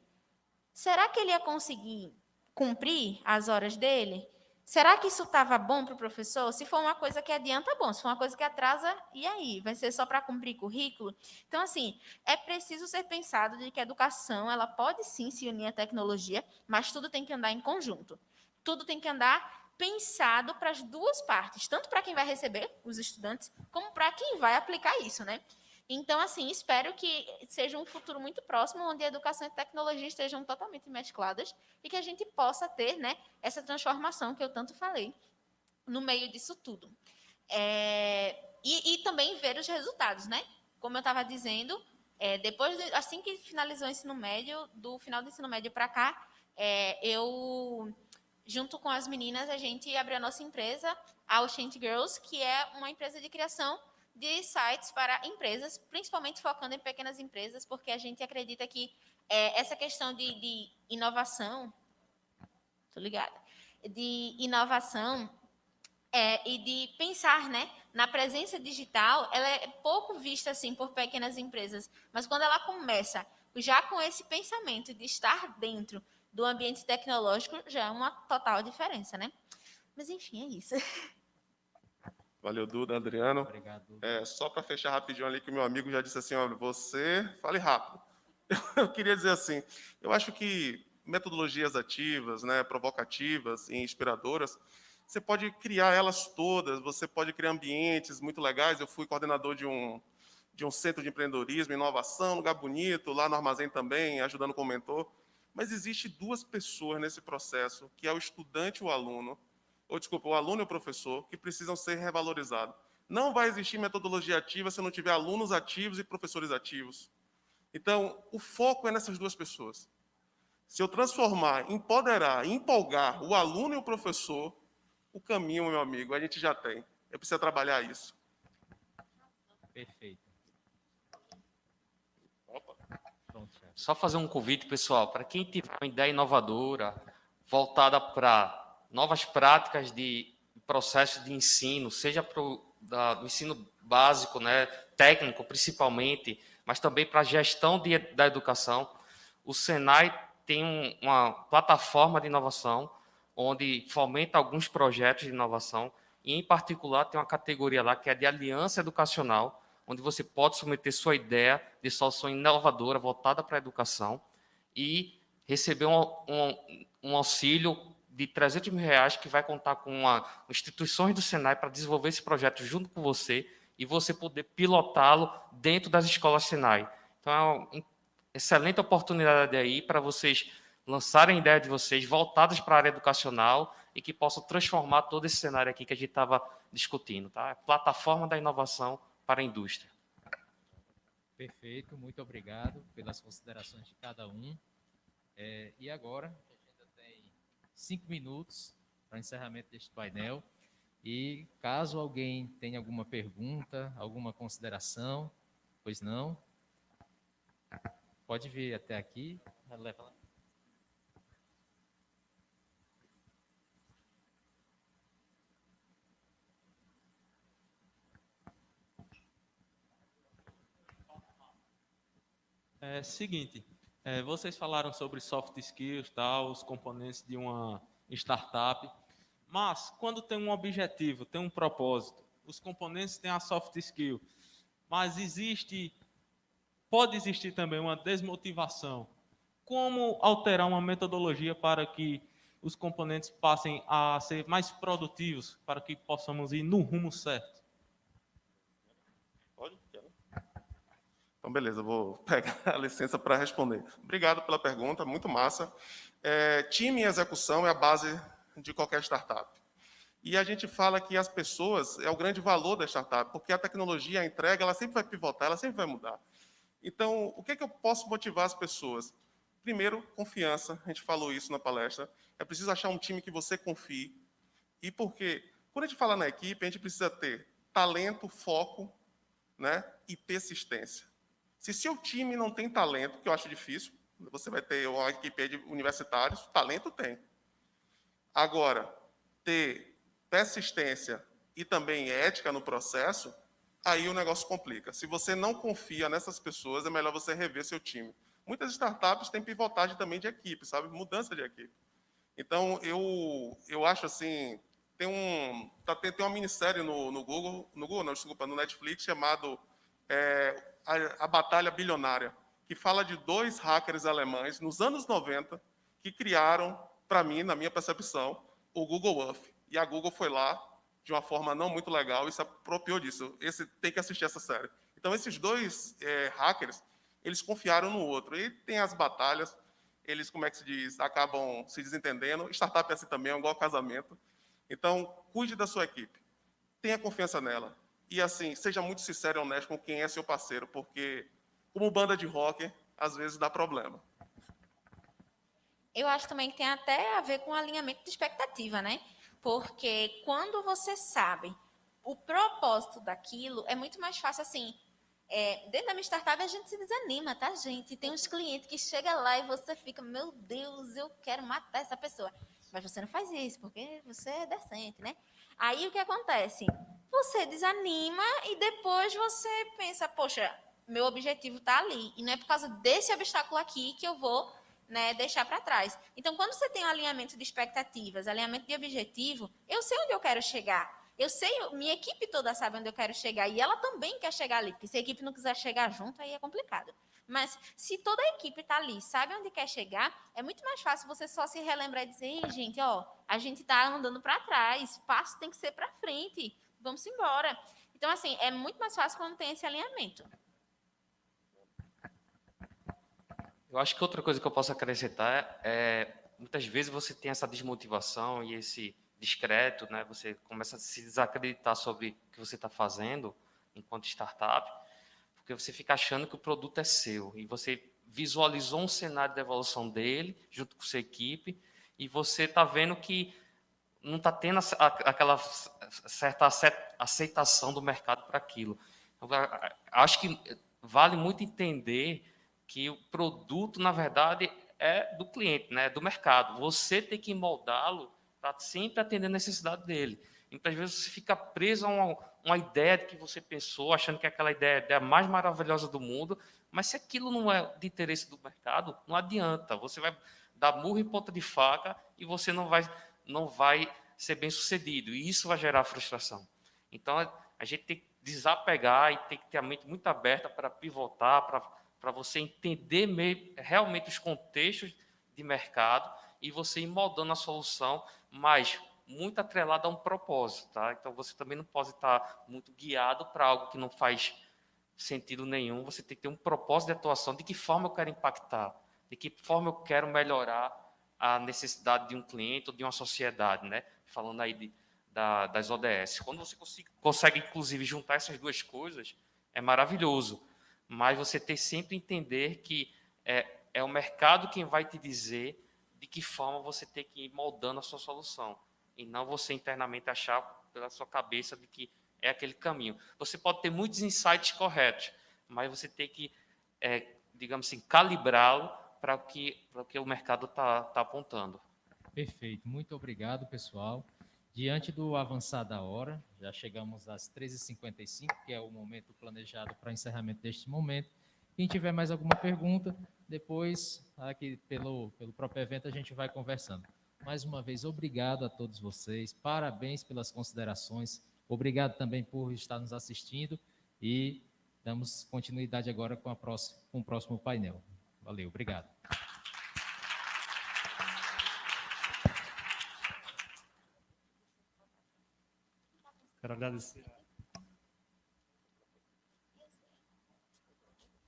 Será que ele ia conseguir cumprir as horas dele? Será que isso estava bom para o professor? Se for uma coisa que adianta, bom. Se for uma coisa que atrasa, e aí? Vai ser só para cumprir currículo? Então, assim, é preciso ser pensado de que a educação, ela pode sim se unir à tecnologia, mas tudo tem que andar em conjunto. Tudo tem que andar pensado para as duas partes, tanto para quem vai receber, os estudantes, como para quem vai aplicar isso, né? Então, assim, espero que seja um futuro muito próximo, onde a educação e a tecnologia estejam totalmente mescladas e que a gente possa ter, né, essa transformação que eu tanto falei no meio disso tudo. E também ver os resultados, né? Como eu estava dizendo, assim que finalizou o ensino médio, do final do ensino médio para cá, eu, junto com as meninas, a gente abriu a nossa empresa, a Oxente Girls, que é uma empresa de criação de sites para empresas, principalmente focando em pequenas empresas, porque a gente acredita que essa questão de inovação, tô ligada, de inovação e de pensar, né, na presença digital, ela é pouco vista assim por pequenas empresas, mas quando ela começa já com esse pensamento de estar dentro do ambiente tecnológico, já é uma total diferença, né? Mas enfim, é isso. Valeu, Duda, Adriano. Obrigado. Só para fechar rapidinho ali, que o meu amigo já disse assim, olha, você fale rápido. Eu queria dizer assim, eu acho que metodologias ativas, né, provocativas e inspiradoras, você pode criar elas todas, você pode criar ambientes muito legais. Eu fui coordenador de um centro de empreendedorismo, inovação, lugar bonito, lá no Armazém também, ajudando como mentor. Mas existe duas pessoas nesse processo, que é o estudante e o aluno, ou desculpa, o aluno e o professor, que precisam ser revalorizados. Não vai existir metodologia ativa se não tiver alunos ativos e professores ativos. Então, o foco é nessas duas pessoas. Se eu transformar, empoderar, empolgar o aluno e o professor, o caminho, meu amigo, a gente já tem. Eu preciso trabalhar isso. Perfeito. Pronto, chefe. Só fazer um convite, pessoal, para quem tiver uma ideia inovadora, voltada para novas práticas de processo de ensino, seja do ensino básico, né, técnico principalmente, mas também para a gestão da educação, o Senai tem uma plataforma de inovação, onde fomenta alguns projetos de inovação, e, em particular, tem uma categoria lá que é de aliança educacional, onde você pode submeter sua ideia de solução inovadora voltada para a educação e receber um auxílio de R$300 mil que vai contar com instituições do Senai para desenvolver esse projeto junto com você e você poder pilotá-lo dentro das escolas Senai. Então, é uma excelente oportunidade aí para vocês lançarem a ideia de vocês voltadas para a área educacional e que possam transformar todo esse cenário aqui que a gente estava discutindo. Tá? Plataforma da inovação para a indústria. Perfeito, muito obrigado pelas considerações de cada um. E agora, a gente ainda tem 5 minutos para o encerramento deste painel. E caso alguém tenha alguma pergunta, alguma consideração, pois não, pode vir até aqui. Leva. Seguinte, vocês falaram sobre soft skills, tal, os componentes de uma startup, mas quando tem um objetivo, tem um propósito, os componentes têm a soft skill, mas pode existir também uma desmotivação. Como alterar uma metodologia para que os componentes passem a ser mais produtivos, para que possamos ir no rumo certo? Então, beleza, eu vou pegar a licença para responder. Obrigado pela pergunta, muito massa. Time e execução é a base de qualquer startup. E a gente fala que as pessoas é o grande valor da startup, porque a tecnologia, a entrega, ela sempre vai pivotar, ela sempre vai mudar. Então, o que é que eu posso motivar as pessoas? Primeiro, confiança, a gente falou isso na palestra. É preciso achar um time que você confie. E por quê? Quando a gente fala na equipe, a gente precisa ter talento, foco, né, e persistência. Se seu time não tem talento, que eu acho difícil, você vai ter uma equipe de universitários, talento tem. Agora, ter persistência e também ética no processo, aí o negócio complica. Se você não confia nessas pessoas, é melhor você rever seu time. Muitas startups têm pivotagem também de equipe, sabe? Mudança de equipe. Então, eu acho assim, tem uma minissérie no Netflix, chamado A Batalha Bilionária, que fala de 2 hackers alemães, nos anos 90, que criaram, para mim, na minha percepção, o Google Earth. E a Google foi lá, de uma forma não muito legal, e se apropriou disso. Tem que assistir essa série. Então, esses 2 hackers, eles confiaram no outro. E tem as batalhas, eles, como é que se diz, acabam se desentendendo. Startup é assim também, é igual casamento. Então, cuide da sua equipe. Tenha confiança nela. E, assim, seja muito sincero e honesto com quem é seu parceiro, porque, como banda de rock, às vezes dá problema. Eu acho também que tem até a ver com alinhamento de expectativa, né? Porque quando você sabe o propósito daquilo, é muito mais fácil assim. Dentro da minha startup a gente se desanima, tá, gente? Tem uns clientes que chegam lá e você fica, meu Deus, eu quero matar essa pessoa. Mas você não faz isso, porque você é decente, né? Aí o que acontece? Você desanima e depois você pensa, poxa, meu objetivo está ali. E não é por causa desse obstáculo aqui que eu vou, né, deixar para trás. Então, quando você tem um alinhamento de expectativas, alinhamento de objetivo, eu sei onde eu quero chegar. Eu sei, minha equipe toda sabe onde eu quero chegar. E ela também quer chegar ali. Porque se a equipe não quiser chegar junto, aí é complicado. Mas se toda a equipe está ali, sabe onde quer chegar, é muito mais fácil você só se relembrar e dizer, ei, gente, ó, a gente está andando para trás, passo tem que ser para frente, vamos embora. Então, assim, é muito mais fácil quando tem esse alinhamento. Eu acho que outra coisa que eu posso acrescentar muitas vezes você tem essa desmotivação e esse discreto, né? Você começa a se desacreditar sobre o que você está fazendo enquanto startup, porque você fica achando que o produto é seu e você visualizou um cenário de evolução dele junto com sua equipe e você está vendo que não está tendo aquela certa aceitação do mercado para aquilo. Então, acho que vale muito entender que o produto, na verdade, é do cliente, né? É do mercado. Você tem que moldá-lo para sempre atender a necessidade dele. Muitas vezes você fica preso a uma ideia de que você pensou, achando que aquela ideia é a mais maravilhosa do mundo, mas se aquilo não é de interesse do mercado, não adianta. Você vai dar murro em ponta de faca e você não vai ser bem sucedido. E isso vai gerar frustração. Então, a gente tem que desapegar e tem que ter a mente muito aberta para pivotar, para você entender realmente os contextos de mercado e você ir moldando a solução, mas muito atrelada a um propósito. Tá? Então, você também não pode estar muito guiado para algo que não faz sentido nenhum. Você tem que ter um propósito de atuação, de que forma eu quero impactar, de que forma eu quero melhorar a necessidade de um cliente ou de uma sociedade, né? Falando aí das ODS. Quando você consegue, inclusive, juntar essas duas coisas, é maravilhoso. Mas você tem sempre entender que é o mercado quem vai te dizer de que forma você tem que ir moldando a sua solução. E não você internamente achar pela sua cabeça de que é aquele caminho. Você pode ter muitos insights corretos, mas você tem que, digamos assim, calibrá-lo para o que o mercado está apontando. Perfeito, muito obrigado, pessoal. Diante do avançar da hora, já chegamos às 13h55, que é o momento planejado para encerramento deste momento. Quem tiver mais alguma pergunta, depois, aqui pelo próprio evento, a gente vai conversando. Mais uma vez, obrigado a todos vocês, parabéns pelas considerações, obrigado também por estar nos assistindo e damos continuidade agora com o próximo painel. Valeu, obrigado. Quero agradecer